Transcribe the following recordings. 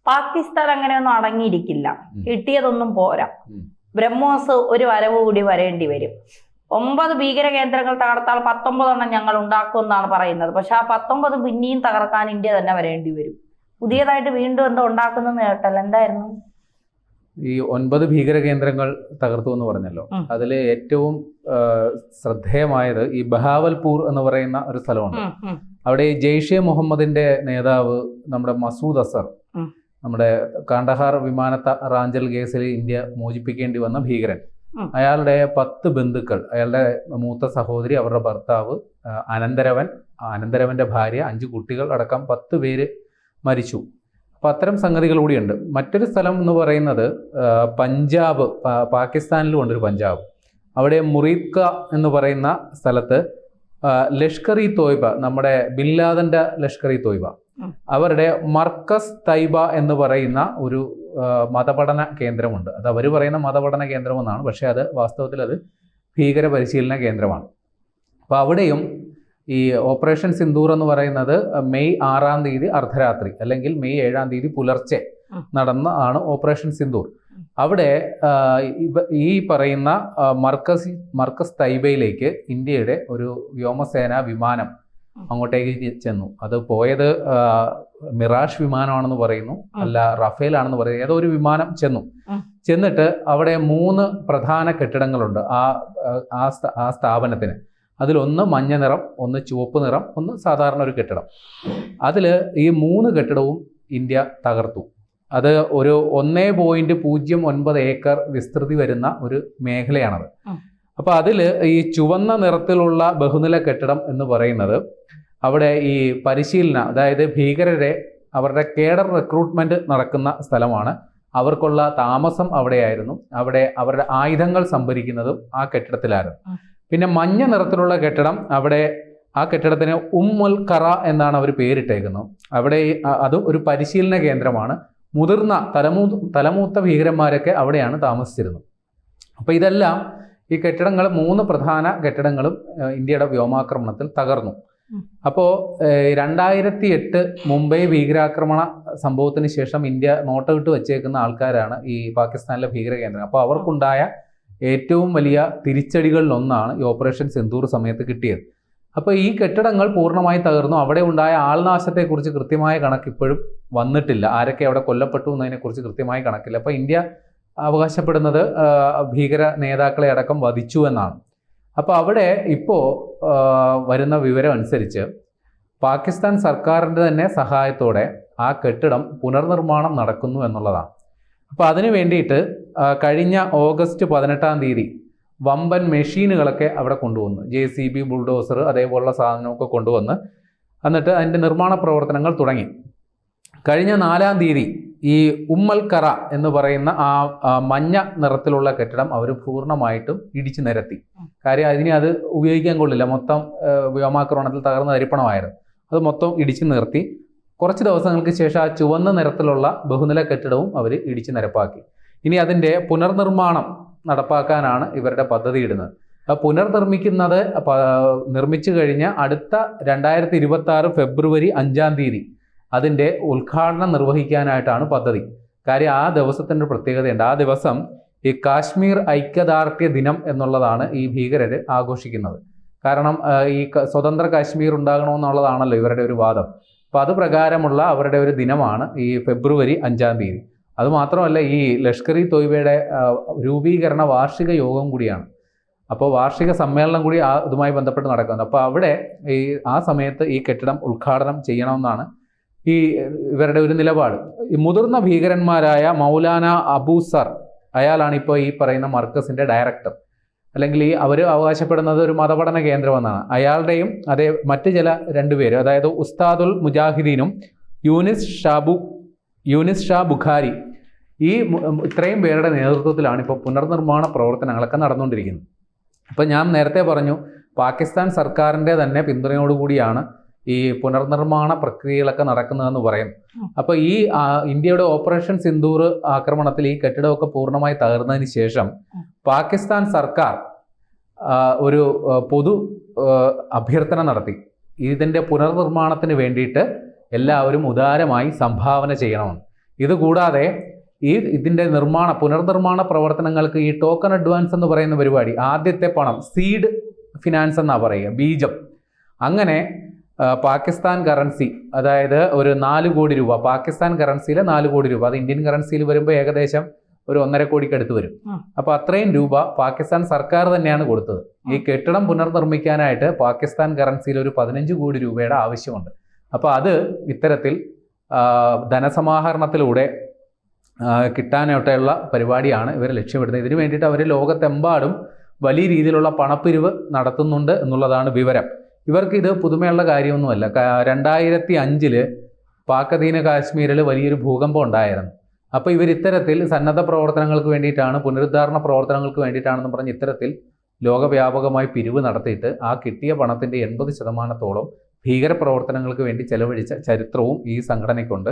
പാകിസ്ഥാൻ അങ്ങനെയൊന്നും അടങ്ങിയിരിക്കില്ല. കിട്ടിയതൊന്നും പോരാ. ബ്രഹ്മോസ് ഒരു വരവ് കൂടി വരേണ്ടി വരും. 9 ഭീകര കേന്ദ്രങ്ങൾ തകർത്താൽ 19 ഞങ്ങൾ ഉണ്ടാക്കുമെന്നാണ് പറയുന്നത്. പക്ഷെ ആ 19 പിന്നെയും തകർക്കാൻ ഇന്ത്യ തന്നെ വരേണ്ടി വരും. പുതിയതായിട്ട് വീണ്ടും എന്തോ ഉണ്ടാക്കുന്നെന്ന് കേട്ടല്ലോ, എന്തായിരുന്നു? ഈ 9 ഭീകര കേന്ദ്രങ്ങൾ തകർത്തു എന്ന് പറഞ്ഞല്ലോ. അതിൽ ഏറ്റവും ശ്രദ്ധേയമായത് ഈ ബഹാവൽപൂർ എന്ന് പറയുന്ന ഒരു സ്ഥലമുണ്ട്. അവിടെ ജെയ്ഷെ മുഹമ്മദിന്റെ നേതാവ് നമ്മുടെ മസൂദ് അസർ, നമ്മുടെ കാണ്ഡഹാർ റാഞ്ചൽ കേസിൽ ഇന്ത്യ മോചിപ്പിക്കേണ്ടി വന്ന ഭീകരൻ, അയാളുടെ 10 ബന്ധുക്കൾ, അയാളുടെ മൂത്ത സഹോദരി, അവരുടെ ഭർത്താവ്, അനന്തരവന്റെ ഭാര്യ, 5 കുട്ടികൾ അടക്കം 10 പേര് മരിച്ചു. അപ്പം അത്തരം സംഗതികൾ കൂടിയുണ്ട്. മറ്റൊരു സ്ഥലം എന്ന് പറയുന്നത് പഞ്ചാബ്, പാകിസ്ഥാനിലും ഉണ്ടൊരു പഞ്ചാബ്. അവിടെ മുറീദ്ക എന്ന് പറയുന്ന സ്ഥലത്ത് ലഷ്കർ ഇ തോയ്ബ, നമ്മുടെ ബിൻ ലാദന്റെ ലഷ്കർ ഇ തോയ്ബ, അവരുടെ മർക്കസ് തൈബ എന്ന് പറയുന്ന ഒരു മതപഠന കേന്ദ്രമുണ്ട്. അത് അവർ പറയുന്ന മതപഠന കേന്ദ്രമെന്നാണ്, പക്ഷേ അത് വാസ്തവത്തിൽ അത് ഭീകര പരിശീലന കേന്ദ്രമാണ്. അപ്പോൾ അവിടെയും ഈ ഓപ്പറേഷൻ സിന്ദൂർ എന്ന് പറയുന്നത് മെയ് 6-ാം തീയതി അർദ്ധരാത്രി അല്ലെങ്കിൽ മെയ് 7-ാം തീയതി പുലർച്ചെ നടന്ന ഓപ്പറേഷൻ സിന്ദൂർ. അവിടെ ഈ പറയുന്ന മർക്കസ് തൈബയിലേക്ക് ഇന്ത്യയുടെ ഒരു വ്യോമസേന വിമാനം അങ്ങോട്ടേക്ക് ചെന്നു. അത് പോയത് മിറാഷ് വിമാനമാണെന്ന് പറയുന്നു, അല്ല റഫേൽ ആണെന്ന് പറയുന്നു, ഏതോ ഒരു വിമാനം ചെന്നിട്ട് അവിടെ 3 പ്രധാന കെട്ടിടങ്ങളുണ്ട് ആ സ്ഥാപനത്തിന്. അതിലൊന്ന് മഞ്ഞ നിറം, ഒന്ന് ചുവപ്പ് നിറം, ഒന്ന് സാധാരണ ഒരു കെട്ടിടം. അതിൽ ഈ 3 കെട്ടിടവും ഇന്ത്യ തകർത്തു. അത് ഒരു 1.09 ഏക്കർ വിസ്തൃതി വരുന്ന ഒരു മേഖലയാണത്. അപ്പോൾ അതിൽ ഈ ചുവന്ന നിറത്തിലുള്ള ബഹുനില കെട്ടിടം എന്ന് പറയുന്നത് അവിടെ ഈ പരിശീലന, അതായത് ഭീകരരെ അവരുടെ കേഡർ റിക്രൂട്ട്മെന്റ് നടക്കുന്ന സ്ഥലമാണ്. അവർക്കുള്ള താമസം അവിടെയായിരുന്നു. അവിടെ അവരുടെ ആയുധങ്ങൾ സംഭരിക്കുന്നതും ആ കെട്ടിടത്തിലായിരുന്നു. പിന്നെ മഞ്ഞ നിറത്തിലുള്ള കെട്ടിടം, അവിടെ ആ കെട്ടിടത്തിന് ഉൽ ഖറ എന്നാണ് അവർ പേരിട്ടേക്കുന്നത്. അവിടെ അതും ഒരു പരിശീലന കേന്ദ്രമാണ്. മുതിർന്ന തലമൂത്ത ഭീകരന്മാരൊക്കെ അവിടെയാണ് താമസിച്ചിരുന്നത്. അപ്പോൾ ഇതെല്ലാം ഈ കെട്ടിടങ്ങൾ 3 പ്രധാന കെട്ടിടങ്ങളും ഇന്ത്യയുടെ വ്യോമാക്രമണത്തിൽ തകർന്നു. അപ്പോൾ 2008 മുംബൈ ഭീകരാക്രമണ സംഭവത്തിന് ശേഷം ഇന്ത്യ നോട്ടമിട്ട് വെച്ചേക്കുന്ന ആൾക്കാരാണ് ഈ പാകിസ്ഥാനിലെ ഭീകര കേന്ദ്രം. അപ്പോൾ അവർക്കുണ്ടായ ഏറ്റവും വലിയ തിരിച്ചടികളിലൊന്നാണ് ഈ ഓപ്പറേഷൻ സിന്ദൂർ സമയത്ത് കിട്ടിയത്. അപ്പോൾ ഈ കെട്ടിടങ്ങൾ പൂർണ്ണമായി തകർന്നു. അവിടെ ഉണ്ടായ ആൾനാശത്തെക്കുറിച്ച് കൃത്യമായ കണക്ക് ഇപ്പോഴും വന്നിട്ടില്ല. ആരൊക്കെ അവിടെ കൊല്ലപ്പെട്ടു എന്നതിനെക്കുറിച്ച് കൃത്യമായ കണക്കില്ല. അപ്പോൾ ഇന്ത്യ അവകാശപ്പെടുന്നത് ഭീകര നേതാക്കളെ അടക്കം വധിച്ചു എന്നാണ്. അപ്പോൾ അവിടെ ഇപ്പോൾ വരുന്ന വിവരം അനുസരിച്ച് പാകിസ്ഥാൻ സർക്കാരിൻ്റെ തന്നെ സഹായത്തോടെ ആ കെട്ടിടം പുനർനിർമ്മാണം നടക്കുന്നു എന്നുള്ളതാണ്. അപ്പോൾ അതിന് വേണ്ടിയിട്ട് കഴിഞ്ഞ ഓഗസ്റ്റ് 18-ാം തീയതി വമ്പൻ മെഷീനുകളൊക്കെ അവിടെ കൊണ്ടുവന്നു. JCB, ബുൾഡോസർ, അതേപോലുള്ള സാധനമൊക്കെ കൊണ്ടുവന്ന് എന്നിട്ട് അതിൻ്റെ നിർമ്മാണ പ്രവർത്തനങ്ങൾ തുടങ്ങി. കഴിഞ്ഞ 4-ാം തീയതി ഈ ഉൽ ഖറ എന്ന് പറയുന്ന ആ മഞ്ഞ നിറത്തിലുള്ള കെട്ടിടം അവർ പൂർണ്ണമായിട്ടും ഇടിച്ചു നിരത്തി. കാര്യം അത് ഉപയോഗിക്കാൻ കൊള്ളില്ല, മൊത്തം വ്യോമാക്രമണത്തിൽ തകർന്ന തരിപ്പണമായിരുന്നു. അത് മൊത്തം ഇടിച്ചു നിർത്തി. കുറച്ച് ദിവസങ്ങൾക്ക് ശേഷം ആ ചുവന്ന നിറത്തിലുള്ള ബഹുനില കെട്ടിടവും അവർ ഇടിച്ചു നിരപ്പാക്കി. ഇനി അതിൻ്റെ പുനർനിർമ്മാണം നടപ്പാക്കാനാണ് ഇവരുടെ പദ്ധതി ഇടുന്നത്. നിർമ്മിച്ചു കഴിഞ്ഞ അടുത്ത 2026 ഫെബ്രുവരി 5-ാം തീയതി അതിൻ്റെ ഉദ്ഘാടനം നിർവഹിക്കാനായിട്ടാണ് പദ്ധതി. കാര്യം ആ ദിവസത്തിൻ്റെ പ്രത്യേകതയുണ്ട്. ആ ദിവസം ഈ കാശ്മീർ ഐക്യദാർഢ്യ ദിനം എന്നുള്ളതാണ് ഈ ഭീകരർ ആഘോഷിക്കുന്നത്. കാരണം ഈ സ്വതന്ത്ര കാശ്മീർ ഉണ്ടാകണമെന്നുള്ളതാണല്ലോ ഇവരുടെ ഒരു വാദം. അപ്പോൾ അത് പ്രകാരമുള്ള അവരുടെ ഒരു ദിനമാണ് ഈ ഫെബ്രുവരി 5-ാം തീയതി. അതുമാത്രമല്ല, ഈ ലഷ്കർ ഇ തോയ്ബയുടെ രൂപീകരണ വാർഷിക യോഗം കൂടിയാണ്. അപ്പോൾ വാർഷിക സമ്മേളനം കൂടി ഇതുമായി ബന്ധപ്പെട്ട് നടക്കുന്നത്. അപ്പോൾ അവിടെ ആ സമയത്ത് ഈ കെട്ടിടം ഉദ്ഘാടനം ചെയ്യണമെന്നാണ് ഇവരുടെ ഒരു നിലപാട്. ഈ മുതിർന്ന ഭീകരന്മാരായ മൗലാന അബൂ സർ, അയാളാണ് ഇപ്പോൾ ഈ പറയുന്ന മർക്കസിൻ്റെ ഡയറക്ടർ. അല്ലെങ്കിൽ അവർ അവകാശപ്പെടുന്നത് ഒരു മതപഠന കേന്ദ്രമെന്നാണ്. അയാളുടെയും മറ്റ് ചില 2 പേര്, അതായത് ഉസ്താദുൽ മുജാഹിദീനും യൂനിസ് ഷാ ബുഖാരി, ഈ ഇത്രയും പേരുടെ നേതൃത്വത്തിലാണ് ഇപ്പോൾ പുനർനിർമ്മാണ പ്രവർത്തനങ്ങളൊക്കെ നടന്നുകൊണ്ടിരിക്കുന്നത്. അപ്പോൾ ഞാൻ നേരത്തെ പറഞ്ഞു, പാകിസ്ഥാൻ സർക്കാരിൻ്റെ തന്നെ പിന്തുണയോടുകൂടിയാണ് ഈ പുനർനിർമ്മാണ പ്രക്രിയകളൊക്കെ നടക്കുന്നതെന്ന് പറയുന്നു. അപ്പോൾ ഈ ഇന്ത്യയുടെ ഓപ്പറേഷൻ സിന്ദൂർ ആക്രമണത്തിൽ ഈ കെട്ടിടമൊക്കെ പൂർണ്ണമായി തകർന്നതിന് ശേഷം പാകിസ്ഥാൻ സർക്കാർ ഒരു പൊതു അഭ്യർത്ഥന നടത്തി. ഇതിൻ്റെ പുനർനിർമ്മാണത്തിന് വേണ്ടിയിട്ട് എല്ലാവരും ഉദാരമായി സംഭാവന ചെയ്യണമെന്ന്. ഇതുകൂടാതെ ഇതിൻ്റെ പുനർനിർമ്മാണ പ്രവർത്തനങ്ങൾക്ക് ഈ ടോക്കൺ അഡ്വാൻസ് എന്ന് പറയുന്ന പരിപാടി, ആദ്യത്തെ പണം സീഡ് ഫിനാൻസ് എന്നാണ് പറയുക, ബീജം. അങ്ങനെ പാകിസ്ഥാൻ കറൻസി, അതായത് ഒരു 4 കോടി രൂപ, പാകിസ്ഥാൻ കറൻസിയിലെ 4 കോടി രൂപ, അത് ഇന്ത്യൻ കറൻസിയിൽ വരുമ്പോൾ ഏകദേശം ഒരു 1.5 കോടിക്ക് അടുത്ത് വരും. അപ്പോൾ അത്രയും രൂപ പാകിസ്ഥാൻ സർക്കാർ തന്നെയാണ് കൊടുത്തത്. ഈ കെട്ടിടം പുനർനിർമ്മിക്കാനായിട്ട് പാകിസ്ഥാൻ കറൻസിയിൽ ഒരു 15 കോടി രൂപയുടെ ആവശ്യമുണ്ട്. അപ്പോൾ അത് ഇത്തരത്തിൽ ധനസമാഹരണത്തിലൂടെ കിട്ടാനായിട്ടുള്ള പരിപാടിയാണ് ഇവർ ലക്ഷ്യമിടുന്നത്. ഇതിനു വേണ്ടിയിട്ട് അവർ ലോകത്തെമ്പാടും വലിയ രീതിയിലുള്ള പണപ്പിരിവ് നടത്തുന്നുണ്ട് എന്നുള്ളതാണ് വിവരം. ഇവർക്ക് ഇത് പുതുമയുള്ള കാര്യമൊന്നുമല്ല. 2005 പാക് അധീന കാശ്മീരിൽ വലിയൊരു ഭൂകമ്പം ഉണ്ടായിരുന്നു. അപ്പോൾ ഇവർ ഇത്തരത്തിൽ സന്നദ്ധ പ്രവർത്തനങ്ങൾക്ക് വേണ്ടിയിട്ടാണ്, പുനരുദ്ധാരണ പ്രവർത്തനങ്ങൾക്ക് വേണ്ടിയിട്ടാണെന്ന് പറഞ്ഞ് ഇത്തരത്തിൽ ലോകവ്യാപകമായി പിരിവ് നടത്തിയിട്ട് ആ കിട്ടിയ പണത്തിൻ്റെ 80% ഭീകരപ്രവർത്തനങ്ങൾക്ക് വേണ്ടി ചെലവഴിച്ച ചരിത്രവും ഈ സംഘടനയ്ക്കുണ്ട്.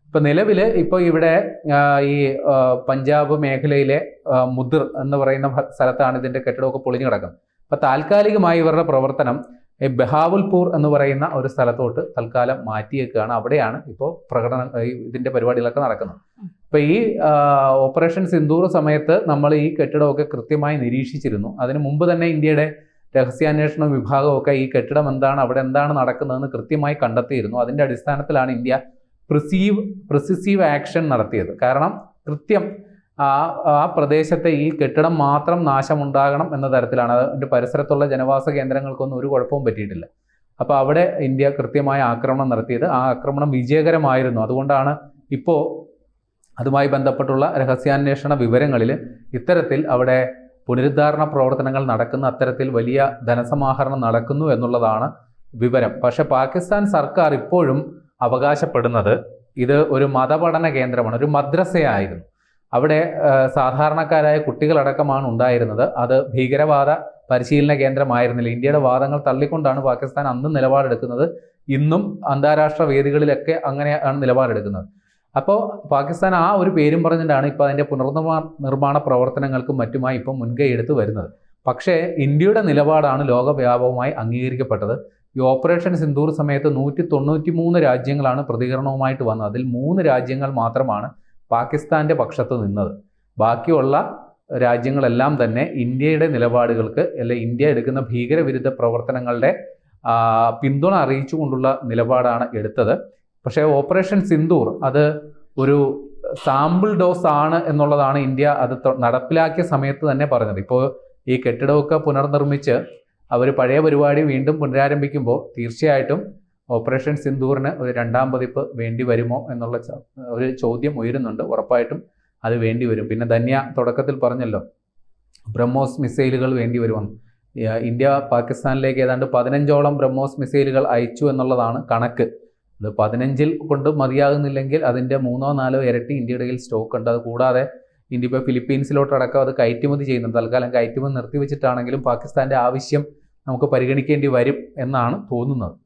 ഇപ്പം നിലവിൽ ഇവിടെ ഈ പഞ്ചാബ് മേഖലയിലെ മുദിർ എന്ന് പറയുന്ന സ്ഥലത്താണ് ഇതിൻ്റെ കെട്ടിടമൊക്കെ പൊളിഞ്ഞു കിടക്കുന്നത്. അപ്പോൾ താൽക്കാലികമായി ഇവരുടെ പ്രവർത്തനം ബഹാവൽപൂർ എന്ന് പറയുന്ന ഒരു സ്ഥലത്തോട്ട് തൽക്കാലം മാറ്റിയേക്കുകയാണ്. അവിടെയാണ് ഇപ്പോൾ ഇതിൻ്റെ പരിപാടികളൊക്കെ നടക്കുന്നത്. അപ്പോൾ ഈ ഓപ്പറേഷൻ സിന്ദൂർ സമയത്ത് നമ്മൾ ഈ കെട്ടിടമൊക്കെ കൃത്യമായി നിരീക്ഷിച്ചിരുന്നു. അതിനു മുമ്പ് തന്നെ ഇന്ത്യയുടെ രഹസ്യാന്വേഷണ വിഭാഗമൊക്കെ ഈ കെട്ടിടം എന്താണ്, അവിടെ എന്താണ് നടക്കുന്നതെന്ന് കൃത്യമായി കണ്ടെത്തിയിരുന്നു. അതിൻ്റെ അടിസ്ഥാനത്തിലാണ് ഇന്ത്യ പ്രിസിസീവ് ആക്ഷൻ നടത്തിയത്. കാരണം കൃത്യം ആ പ്രദേശത്തെ ഈ കെട്ടിടം മാത്രം നാശമുണ്ടാകണം എന്ന തരത്തിലാണ്. അതിൻ്റെ പരിസരത്തുള്ള ജനവാസ കേന്ദ്രങ്ങൾക്കൊന്നും ഒരു കുഴപ്പവും പറ്റിയിട്ടില്ല. അപ്പോൾ അവിടെ ഇന്ത്യ കൃത്യമായ ആക്രമണം നടത്തിയത്. ആ ആക്രമണം വിജയകരമായിരുന്നു. അതുകൊണ്ടാണ് ഇപ്പോൾ അതുമായി ബന്ധപ്പെട്ടുള്ള രഹസ്യാന്വേഷണ വിവരങ്ങളിൽ ഇത്തരത്തിൽ അവിടെ പുനരുദ്ധാരണ പ്രവർത്തനങ്ങൾ നടക്കുന്ന, അത്തരത്തിൽ വലിയ ധനസമാഹരണം നടക്കുന്നു എന്നുള്ളതാണ് വിവരം. പക്ഷേ പാകിസ്ഥാൻ സർക്കാർ ഇപ്പോഴും അവകാശപ്പെടുന്നത് ഇത് ഒരു മതപഠന കേന്ദ്രമാണ്, ഒരു മദ്രസയായിരുന്നു. അവിടെ സാധാരണക്കാരായ കുട്ടികളടക്കമാണ് ഉണ്ടായിരുന്നത്. അത് ഭീകരവാദ പരിശീലന കേന്ദ്രമായിരുന്നില്ല. ഇന്ത്യയുടെ വാദങ്ങൾ തള്ളിക്കൊണ്ടാണ് പാകിസ്ഥാൻ അന്ന് നിലപാടെടുക്കുന്നത്. ഇന്നും അന്താരാഷ്ട്ര വേദികളിലൊക്കെ അങ്ങനെയാണ് നിലപാടെടുക്കുന്നത്. അപ്പോൾ പാകിസ്ഥാൻ ആ ഒരു പേരും പറഞ്ഞിട്ടാണ് ഇപ്പോൾ അതിൻ്റെ പുനർനിർമ്മാണ പ്രവർത്തനങ്ങൾക്കും മറ്റുമായി ഇപ്പോൾ മുൻകൈ എടുത്ത് വരുന്നത്. പക്ഷേ ഇന്ത്യയുടെ നിലപാടാണ് ലോകവ്യാപകമായി അംഗീകരിക്കപ്പെട്ടത്. ഈ ഓപ്പറേഷൻ സിന്ദൂർ സമയത്ത് 193 രാജ്യങ്ങളാണ് പ്രതികരണവുമായിട്ട് വന്നത്. അതിൽ 3 രാജ്യങ്ങൾ മാത്രമാണ് പാകിസ്ഥാൻ്റെ പക്ഷത്ത് നിന്നത്. ബാക്കിയുള്ള രാജ്യങ്ങളെല്ലാം തന്നെ ഇന്ത്യയുടെ നിലപാടുകൾക്ക്, അല്ലെങ്കിൽ ഇന്ത്യ എടുക്കുന്ന ഭീകരവിരുദ്ധ പ്രവർത്തനങ്ങളുടെ പിന്തുണ അറിയിച്ചുകൊണ്ടുള്ള നിലപാടാണ് എടുത്തത്. പക്ഷേ ഓപ്പറേഷൻ സിന്ദൂർ അത് ഒരു സാമ്പിൾ ഡോസ് ആണ് എന്നുള്ളതാണ് ഇന്ത്യ അത് നടപ്പിലാക്കിയ സമയത്ത് തന്നെ പറഞ്ഞത്. ഇപ്പോൾ ഈ കെട്ടിടമൊക്കെ പുനർനിർമ്മിച്ച് അവർ പഴയ പരിപാടി വീണ്ടും പുനരാരംഭിക്കുമ്പോൾ തീർച്ചയായിട്ടും ഓപ്പറേഷൻ സിന്ദൂറിന് ഒരു 2ാം പതിപ്പ് വേണ്ടി വരുമോ എന്നുള്ള ഒരു ചോദ്യം ഉയരുന്നുണ്ട്. ഉറപ്പായിട്ടും അത് വേണ്ടി വരും. പിന്നെ ധന്യ തുടക്കത്തിൽ പറഞ്ഞല്ലോ, ബ്രഹ്മോസ് മിസൈലുകൾ വേണ്ടി വരുമെന്ന്. ഇന്ത്യ പാകിസ്ഥാനിലേക്ക് ഏതാണ്ട് 15ഓളം ബ്രഹ്മോസ് മിസൈലുകൾ അയച്ചു എന്നുള്ളതാണ് കണക്ക്. അത് 15 കൊണ്ട് മതിയാകുന്നില്ലെങ്കിൽ അതിൻ്റെ 3ഓ 4ഓ ഇരട്ടി ഇന്ത്യയുടെ കയ്യിൽ സ്റ്റോക്ക് ഉണ്ട്. അത് കൂടാതെ ഇന്ത്യ ഇപ്പോൾ ഫിലിപ്പീൻസിലോട്ടടക്കം അത് കയറ്റുമതി ചെയ്യുന്നുണ്ട്. തൽക്കാലം കയറ്റുമതി നിർത്തിവെച്ചിട്ടാണെങ്കിലും പാകിസ്ഥാൻ്റെ ആവശ്യം നമുക്ക് പരിഗണിക്കേണ്ടി വരും എന്നാണ് തോന്നുന്നത്.